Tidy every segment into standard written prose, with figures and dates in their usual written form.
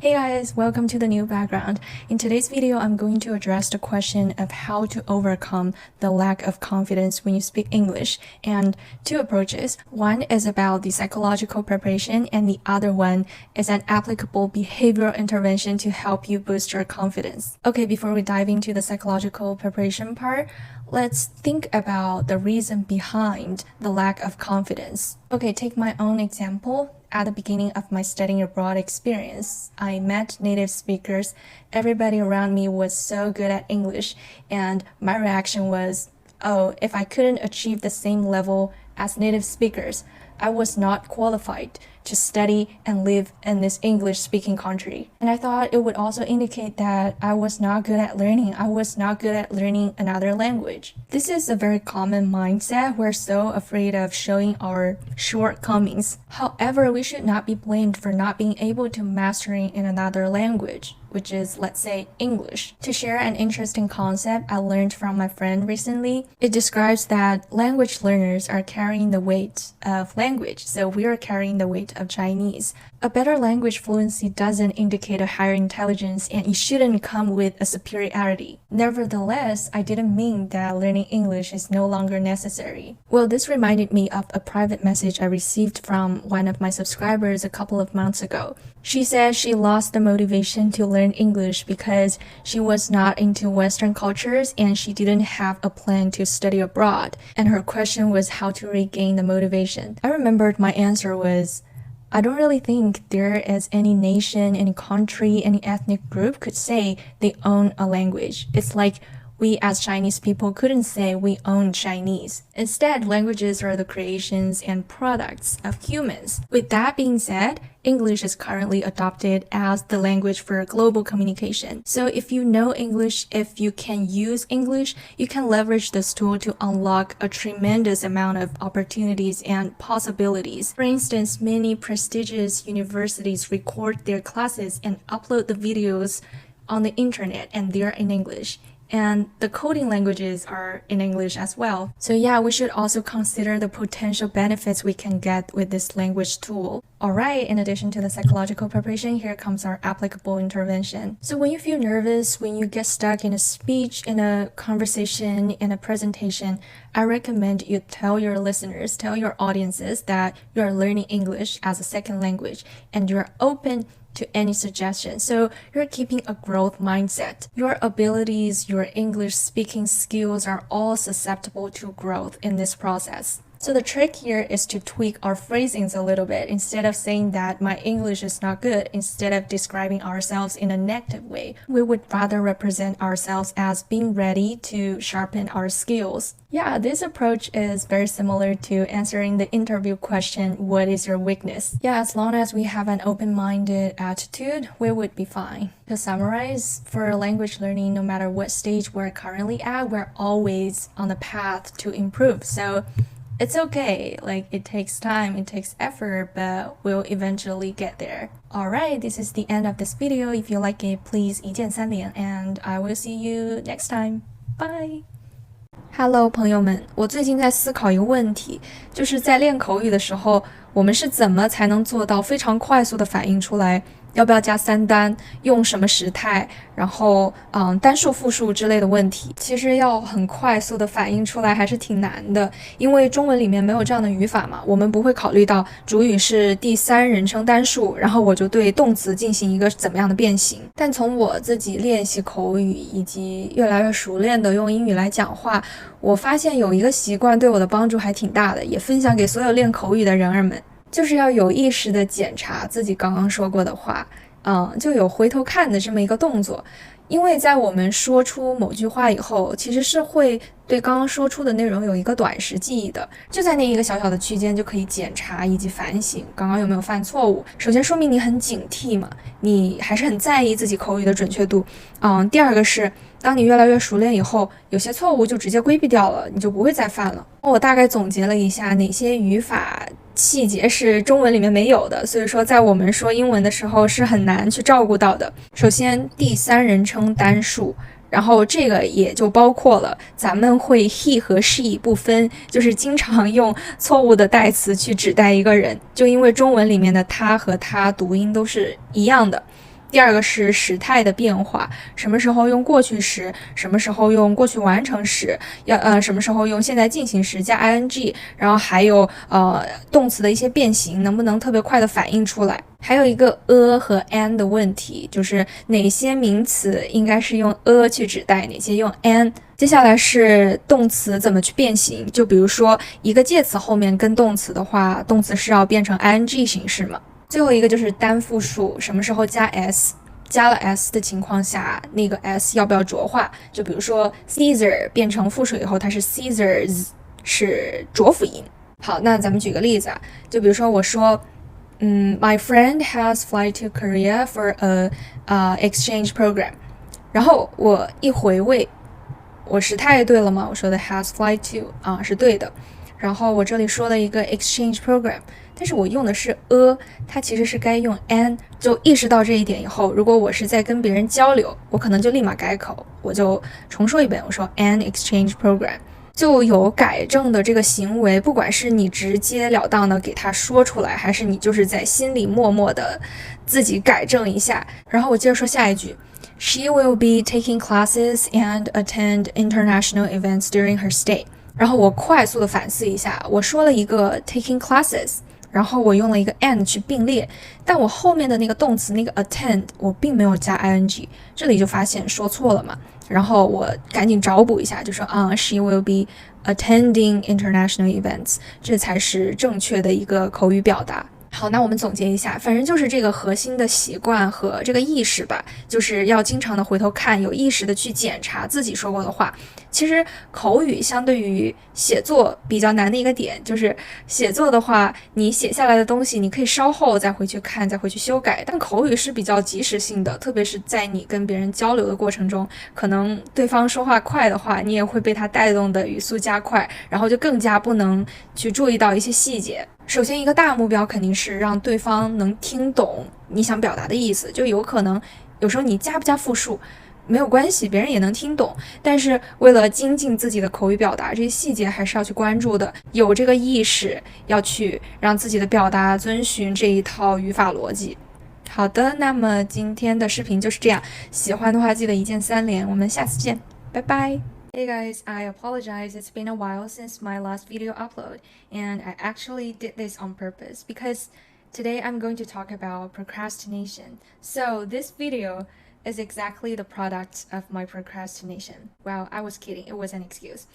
Hey guys, welcome to the new background. In today's video, I'm going to address the question of how to overcome the lack of confidence when you speak English, and two approaches. One is about the psychological preparation, and the other one is an applicable behavioral intervention to help you boost your confidence. Okay, before we dive into the psychological preparation part, let's think about the reason behind the lack of confidence. Okay, take my own example. At the beginning of my studying abroad experience, I met native speakers. Everybody around me was so good at English, and my reaction was, oh, if I couldn't achieve the same level as native speakers, I was not qualified to study and live in this English-speaking country. And I thought it would also indicate that I was not good at learning. I was not good at learning another language. This is a very common mindset. We're so afraid of showing our shortcomings. However, we should not be blamed for not being able to mastering in another language, which is, let's say, English. To share an interesting concept I learned from my friend recently, it describes that language learners are carrying the weight of language, so we are carrying the weight of Chinese. A better language fluency doesn't indicate a higher intelligence, and it shouldn't come with a superiority. Nevertheless, I didn't mean that learning English is no longer necessary. Well, this reminded me of a private message I received from one of my subscribers a couple of months ago. She said she lost the motivation to learn English because she was not into Western cultures and she didn't have a plan to study abroad. And her question was how to regain the motivation. I remembered my answer was, I don't really think there is any nation, any country, any ethnic group could say they own a language. It's like we as Chinese people couldn't say we own Chinese. Instead, languages are the creations and products of humans. With that being said, English is currently adopted as the language for global communication. So if you know English, if you can use English, you can leverage this tool to unlock a tremendous amount of opportunities and possibilities. For instance, many prestigious universities record their classes and upload the videos on the internet, and they're in English. And the coding languages are in English as well. So yeah, we should also consider the potential benefits we can get with this language tool. Alright, in addition to the psychological preparation, here comes our applicable intervention. So when you feel nervous, when you get stuck in a speech, in a conversation, in a presentation, I recommend you tell your listeners, tell your audiences that you are learning English as a second language and you're open to any suggestions. So you're keeping a growth mindset. Your abilities, your English speaking skills are all susceptible to growth in this process. So the trick here is to tweak our phrasings a little bit. Instead of saying that my English is not good, instead of describing ourselves in a negative way, we would rather represent ourselves as being ready to sharpen our skills. Yeah, this approach is very similar to answering the interview question, what is your weakness? Yeah, as long as we have an open-minded attitude, we would be fine. To summarize, for language learning, no matter what stage we're currently at, we're always on the path to improve. So it's okay, like it takes time, it takes effort, but we'll eventually get there. Alright, this is the end of this video. If you like it, please 一键三连, and I will see you next time. Bye! Hello， 朋友们，我最近在思考一个问题，就是在练口语的时候，我们是怎么才能做到非常快速的反应出来要不要加三单，用什么时态，然后单数复数之类的问题。其实要很快速的反应出来还是挺难的，因为中文里面没有这样的语法嘛，我们不会考虑到主语是第三人称单数，然后我就对动词进行一个怎么样的变形。但从我自己练习口语以及越来越熟练的用英语来讲话，我发现有一个习惯对我的帮助还挺大的，也分享给所有练口语的人儿们。就是要有意识的检查自己刚刚说过的话，就有回头看的这么一个动作。因为在我们说出某句话以后，其实是会对刚刚说出的内容有一个短时记忆的，就在那一个小小的区间就可以检查以及反省刚刚有没有犯错误。首先说明你很警惕嘛，你还是很在意自己口语的准确度。第二个是当你越来越熟练以后，有些错误就直接规避掉了，你就不会再犯了。我大概总结了一下哪些语法细节是中文里面没有的，所以说在我们说英文的时候是很难去照顾到的。首先第三人称单数，然后这个也就包括了咱们会 he 和 she 不分，就是经常用错误的代词去指代一个人，就因为中文里面的他和他读音都是一样的。第二个是时态的变化，什么时候用过去时，什么时候用过去完成时，什么时候用现在进行时加 ing， 然后还有动词的一些变形，能不能特别快的反应出来？还有一个和 an 的问题，就是哪些名词应该是用去指代，哪些用 an。接下来是动词怎么去变形，就比如说一个介词后面跟动词的话，动词是要变成 ing 形式嘛。最后一个就是单复数，什么时候加 s， 加了 s 的情况下，那个 s 要不要浊化？就比如说 Caesar 变成复数以后，它是 Caesars， 是浊辅音。好，那咱们举个例子啊，就比如说我说My friend has fly to Korea for a exchange program， 然后我一回味，我时态对了吗？我说的 has fly to 是对的，然后我这里说了一个 exchange program， 但是我用的是它其实是该用 an。 就意识到这一点以后，如果我是在跟别人交流，我可能就立马改口，我就重说一遍，我说 an exchange program， 就有改正的这个行为，不管是你直截了当的给他说出来，还是你就是在心里默默的自己改正一下。然后我接着说下一句， She will be taking classes and attend international events during her stay。 然后我快速的反思一下，我说了一个 taking classes， 然后我用了一个 and 去并列，但我后面的那个动词那个 attend 我并没有加 ing， 这里就发现说错了嘛。然后我赶紧找补一下，就说she will be attending international events， 这才是正确的一个口语表达。好，那我们总结一下，反正就是这个核心的习惯和这个意识吧，就是要经常的回头看，有意识的去检查自己说过的话。其实口语相对于写作比较难的一个点，就是写作的话，你写下来的东西，你可以稍后再回去看，再回去修改。但口语是比较及时性的，特别是在你跟别人交流的过程中，可能对方说话快的话，你也会被他带动的语速加快，然后就更加不能去注意到一些细节。首先一个大目标肯定是让对方能听懂你想表达的意思，就有可能有时候你加不加复数没有关系，别人也能听懂，但是为了精进自己的口语表达，这些细节还是要去关注的，有这个意识要去让自己的表达遵循这一套语法逻辑。好的，那么今天的视频就是这样，喜欢的话记得一键3连，我们下次见，拜拜。Hey guys, I apologize, it's been a while since my last video upload, and I actually did this on purpose because today I'm going to talk about procrastination. So this video is exactly the product of my procrastination. Well, I was kidding, it was an excuse.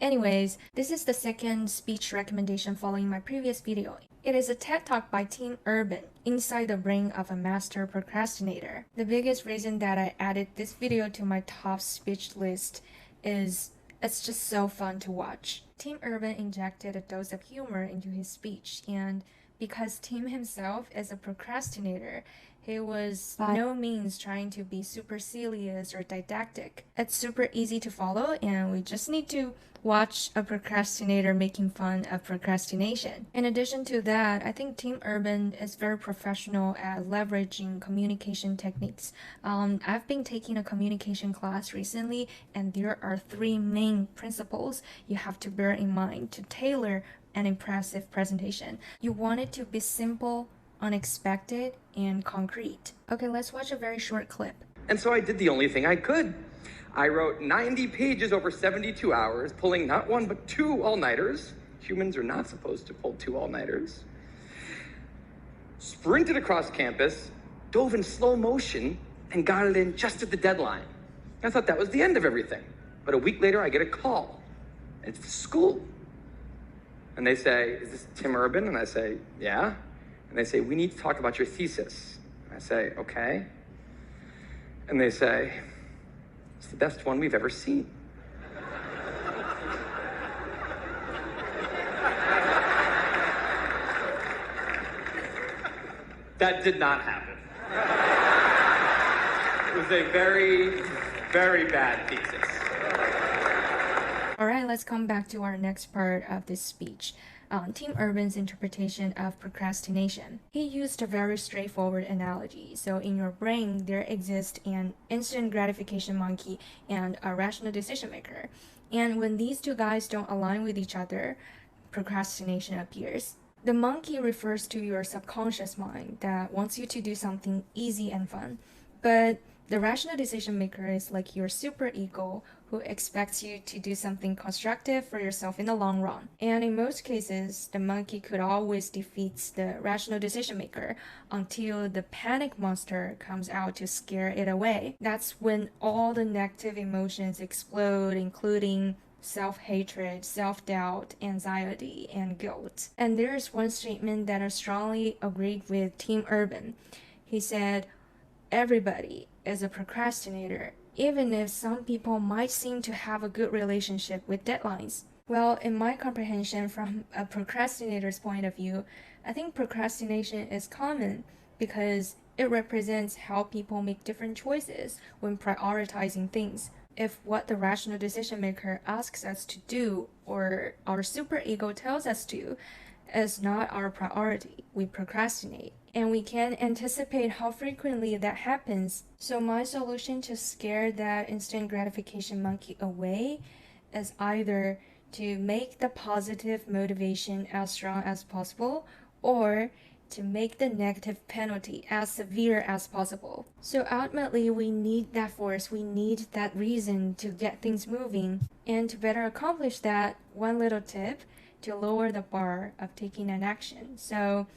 Anyways, this is the second speech recommendation following my previous video. It is a TED Talk by Tim Urban, Inside the Brain of a Master Procrastinator. The biggest reason that I added this video to my top speech list is it's just so fun to watch. Tim Urban injected a dose of humor into his speech, and because Tim himself is a procrastinator, he was by no means trying to be super serious or didactic. It's super easy to follow, and we just need to watch a procrastinator making fun of procrastination. In addition to that, I think Tim Urban is very professional at leveraging communication techniques. I've been taking a communication class recently, and there are 3 main principles you have to bear in mind to tailor an impressive presentation. You want it to be simple, unexpected, and concrete. Okay, let's watch a very short clip. And so I did the only thing I could. I wrote 90 pages over 72 hours, pulling not 1 but 2 all-nighters. Humans are not supposed to pull 2 all-nighters. Sprinted across campus, dove in slow motion, and got it in just at the deadline. I thought that was the end of everything. But a week later, I get a call. It's the school. And they say, "Is this Tim Urban?" And I say, "Yeah." And they say, "We need to talk about your thesis." And I say, "Okay." And they say, "It's the best one we've ever seen." That did not happen. It was a very, very bad thesis. Alright, let's come back to our next part of this speech. Tim Urban's interpretation of procrastination. He used a very straightforward analogy. So in your brain, there exists an instant gratification monkey and a rational decision maker. And when these 2 guys don't align with each other, procrastination appears. The monkey refers to your subconscious mind that wants you to do something easy and fun. But the rational decision maker is like your super ego who expects you to do something constructive for yourself in the long run. And in most cases, the monkey could always defeat the rational decision maker until the panic monster comes out to scare it away. That's when all the negative emotions explode, including self-hatred, self-doubt, anxiety, and guilt. And there's one statement that I strongly agreed with Tim Urban. He said, everybody is a procrastinator, even if some people might seem to have a good relationship with deadlines. Well, in my comprehension from a procrastinator's point of view, I think procrastination is common because it represents how people make different choices when prioritizing things. If what the rational decision maker asks us to do or our superego tells us to is not our priority, we procrastinate. And we can anticipate how frequently that happens. So my solution to scare that instant gratification monkey away is either to make the positive motivation as strong as possible or to make the negative penalty as severe as possible. So ultimately, we need that force, we need that reason to get things moving. And to better accomplish that, one little tip to lower the bar of taking an action. So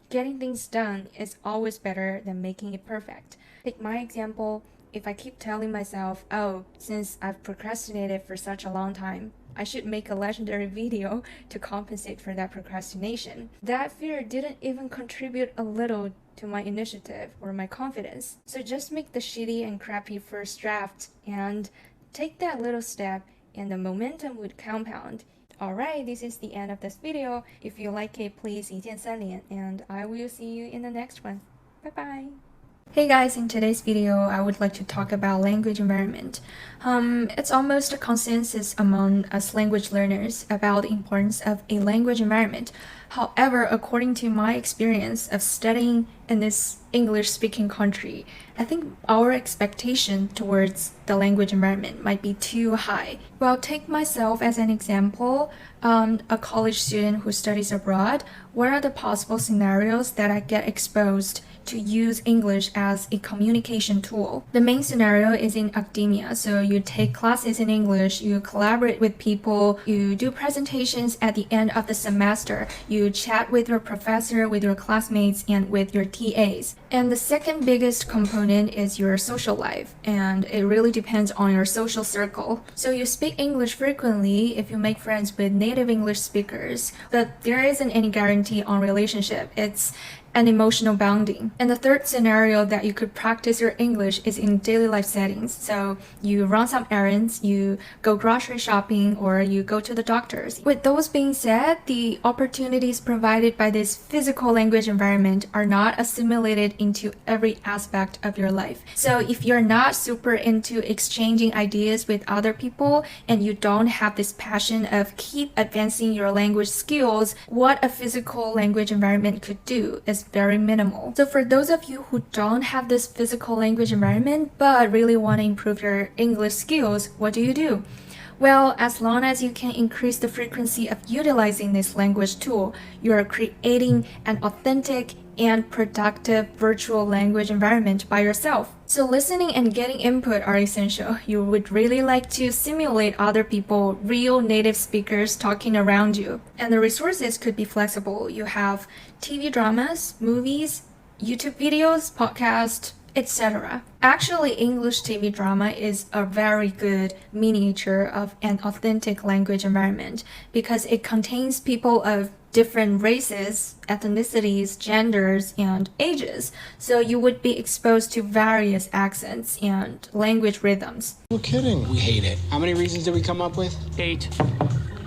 getting things done is always better than making it perfect. Take my example, if I keep telling myself, oh, since I've procrastinated for such a long time, I should make a legendary video to compensate for that procrastination. That fear didn't even contribute a little to my initiative or my confidence. So just make the shitty and crappy first draft and take that little step and the momentum would compound. Alright, this is the end of this video. If you like it, please 一键三连, and I will see you in the next one. Bye bye! Hey guys, in today's video, I would like to talk about language environment. It's almost a consensus among us language learners about the importance of a language environment. However, according to my experience of studying in this English-speaking country, I think our expectation towards the language environment might be too high. Well, take myself as an example, a college student who studies abroad. What are the possible scenarios that I get exposed to use English as a communication tool? The main scenario is in academia. So you take classes in English, you collaborate with people, you do presentations at the end of the semester, you chat with your professor, with your classmates, and with your TAs. And the second biggest component is your social life, and it really depends on your social circle. So you speak English frequently if you make friends with native English speakers, but there isn't any guarantee on relationship. It's an emotional bonding. And the third scenario that you could practice your English is in daily life settings. So you run some errands, you go grocery shopping, or you go to the doctors. With those being said, the opportunities provided by this physical language environment are not assimilated into every aspect of your life. So if you're not super into exchanging ideas with other people and you don't have this passion of keep advancing your language skills, what a physical language environment could do is very minimal. So for those of you who don't have this physical language environment but really want to improve your English skills, what do? Well, as long as you can increase the frequency of utilizing this language tool, you are creating an authentic and productive virtual language environment by yourself. So listening and getting input are essential. You would really like to simulate other people, real native speakers talking around you. And the resources could be flexible. You have TV dramas, movies, YouTube videos, podcasts, etc. Actually, English TV drama is a very good miniature of an authentic language environment because it contains people of different races, ethnicities, genders, and ages. So you would be exposed to various accents and language rhythms. No kidding. We hate it. How many reasons did we come up with? 8.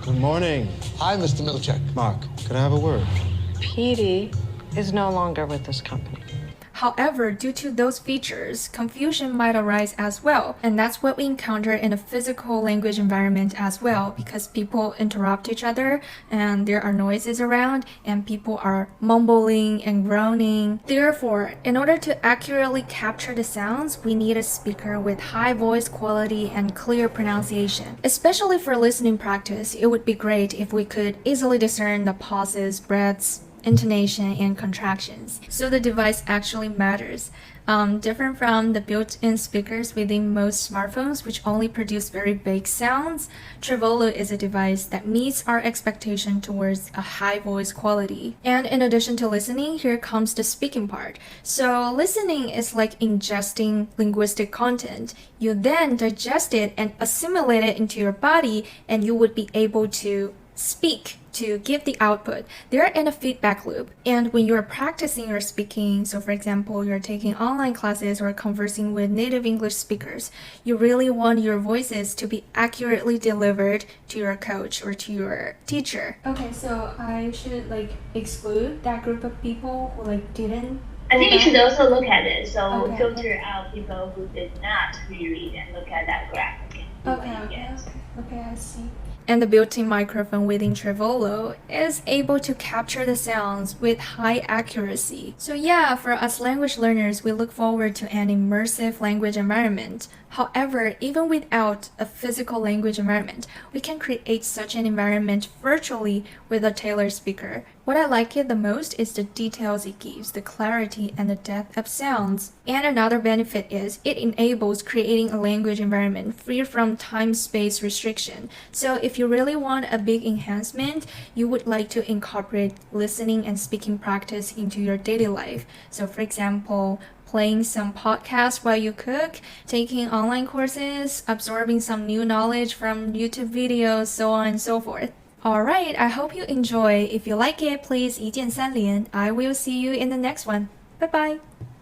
Good morning. Hi, Mr. Milchek. Mark, could I have a word? Petey is no longer with this company. However, due to those features, confusion might arise as well. And that's what we encounter in a physical language environment as well, because people interrupt each other and there are noises around and people are mumbling and groaning. Therefore, in order to accurately capture the sounds, we need a speaker with high voice quality and clear pronunciation. Especially for listening practice, it would be great if we could easily discern the pauses, breaths, intonation, and contractions. So the device actually matters. Different from the built-in speakers within most smartphones, which only produce very big sounds, Trevolo is a device that meets our expectation towards a high voice quality. And in addition to listening, here comes the speaking part. So listening is like ingesting linguistic content. You then digest it and assimilate it into your body, and you would be able to speak, to give the output. They're in a feedback loop. And when you're practicing your speaking, so for example, you're taking online classes or conversing with native English speakers, you really want your voices to be accurately delivered to your coach or to your teacher. Okay, so I should exclude that group of people who didn't. I think you should also look at it. So Okay. filter out people who did not reread and look at that graphic. Okay, I see. And the built-in microphone within Trevolo is able to capture the sounds with high accuracy. So yeah, for us language learners, we look forward to an immersive language environment. However, even without a physical language environment, we can create such an environment virtually with a tailored speaker. What I like it the most is the details it gives, the clarity and the depth of sounds. And another benefit is it enables creating a language environment free from time-space restriction. So if you really want a big enhancement, you would like to incorporate listening and speaking practice into your daily life. So for example, playing some podcasts while you cook, taking online courses, absorbing some new knowledge from YouTube videos, so on and so forth. Alright, I hope you enjoy. If you like it, please 一键三连. I will see you in the next one. Bye bye!